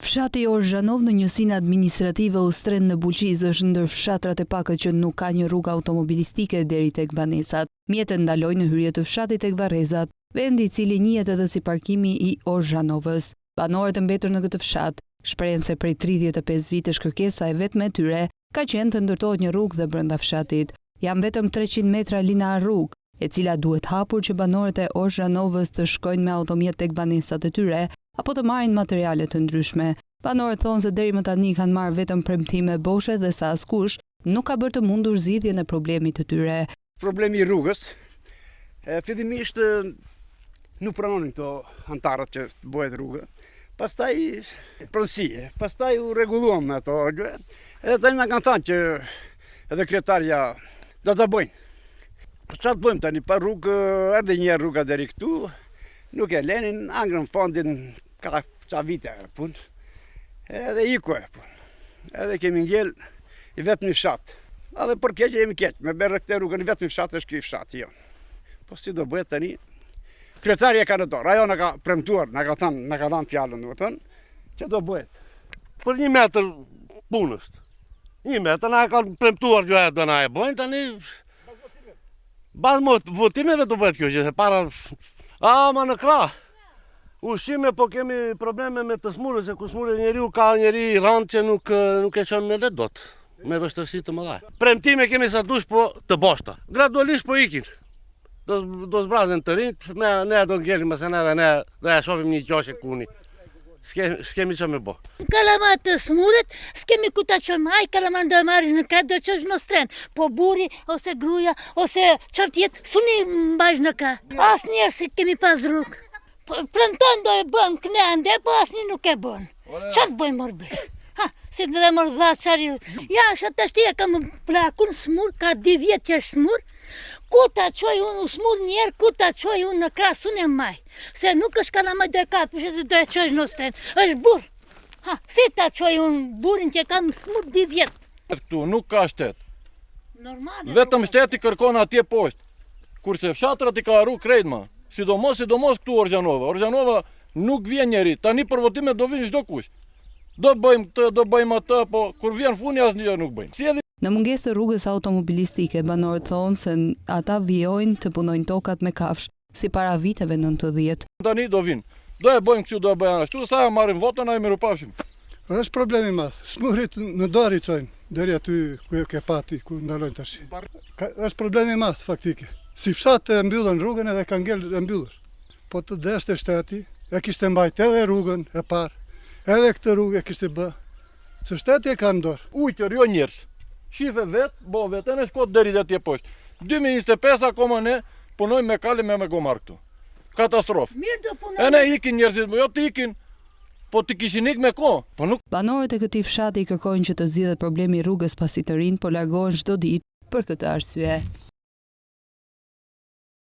Fshati Orzhanov në njësinë administrative Ustren në Bulqiz është ndër fshatrat e pakët që nuk ka një rrugë automobilistike deri tek banesat. Mjetët ndalojnë në hyrje të fshatit tek Varrezat, vendi i cili njihet edhe si parkimi i Orzhanovës. Banorët e mbetur në këtë fshat shprehen se prej 35 vitesh kërkesa e vetme e tyre ka qenë të ndërtohet një rrugë dhe brenda fshatit. Janë vetëm 300 metra linear rrugë, e cila duhet hapur që banorët e Orzhanovës të shkojnë me automjet tek banesat e tyre apo të marrin materiale të ndryshme. Banorët thonë se deri më tani kanë marrë vetëm premtime boshe dhe sa askush nuk ka bërë të mundur zgjidhjen e problemit të tyre. Problemi i rrugës, fillimisht nuk pranonin këto antarët që bëhet rrugë. Pastaj pronësie, pastaj u rregulluam me ato. Edhe tani na kanë thënë që edhe kryetarja do ta bëjnë. Çfarë bëjmë tani pa rrugë, erdhi një rruga deri këtu, nuk e lenin, angrën fondin ka ca vite punë. Edhe iku e punë. Edhe kemi ngjel i vetëm një fshat. Edhe për keq jemi keq, me bërë këtë rrugën i vetëm fshat është ky fshati jon. Po si do bëhet tani? Kryetaria ka në dorë, ajo na ka premtuar, na ka dhënë fjalën, domethënë, që do bëhet. Për 1 metër punës. 1 metër na ka premtuar që ajo do na e bëjnë tani. Bazë votimeve do bëhet kjo, që se para ama në krah. Ushqime, po kemi probleme me të smurës, se ku smurë njeriu ka njeri rand që nuk e çon me det dot, me vështirësi të mëdha. Premtime kemi sa dush, po të boshta. Gradualisht po ikin. Do zbrazën të rinjt, ne do ngjelim se ne do ja shohim një qoshe kuni. S'kemi që me bo. Kalama të smuret, s'kemi ku ta qëmë, aj kalama do marrë në kratë, do qësh në stren, po buri, ose gruja, ose qartë jetë, suni mbajsh në kratë. As njerë se kemi pas rrugë. Premton do e bën kënende, po asnjë nuk e bën. Çfarë bëjmë morbe? Ha, si do të mor dha çari. Ja, shtashtia kam prakun smur, ka 2 vjet që është smur. Ku ta çoj unë smur një herë, ku ta çoj unë në krasun e maj. Se nuk është kalama do e kap, se do e çoj në stren. Është burr. Ha, si ta çoj unë burrin që kam smur 2 vjet. Këtu nuk ka shtet. Normale. Vetëm shteti kërkon atje poshtë. Kurse fshatrat i ka rrugë krejt më. Sidomos këtu Orzhanova. Orzhanova nuk vjen njeri. Tani për votime do vinë çdo kush. Do bëjmë këtë, do bëjmë atë, po kur vjen funi asnjë nuk bëjmë. Në mungesë të rrugës automobilistike, banorët thonë se ata vijojnë të punojnë tokat me kafsh, si para viteve 90. Tani do vinë. Do e bëjmë kështu, do e bëjmë ashtu, sa marrim votën ai mirupafshim. Është problemi i madh. Smurit në dorë i çojnë deri aty ku ke pati, ku ndalojnë tash. Është problemi i madh faktike. Si fshat e mbyllën rrugën edhe ka ngel e mbyllur. Po të deshte shteti, e kishte mbajt edhe rrugën e parë, edhe këtë rrugë e kishte bë. Se shteti e ka në dorë. Ujtër jo njerëz. Shife bo vetë në shkot deri atje poshtë. 2025 akoma ne punojmë me kale me gomar këtu. Katastrofë. Mirë do punojmë. E ne ikin njerëzit, jo të ikin, po të kishin ik me kohë. Po nuk. Banorët e këtij fshati kërkojnë që të zgjidhet problemi i rrugës pasi të rinj po largohen çdo ditë për këtë arsye.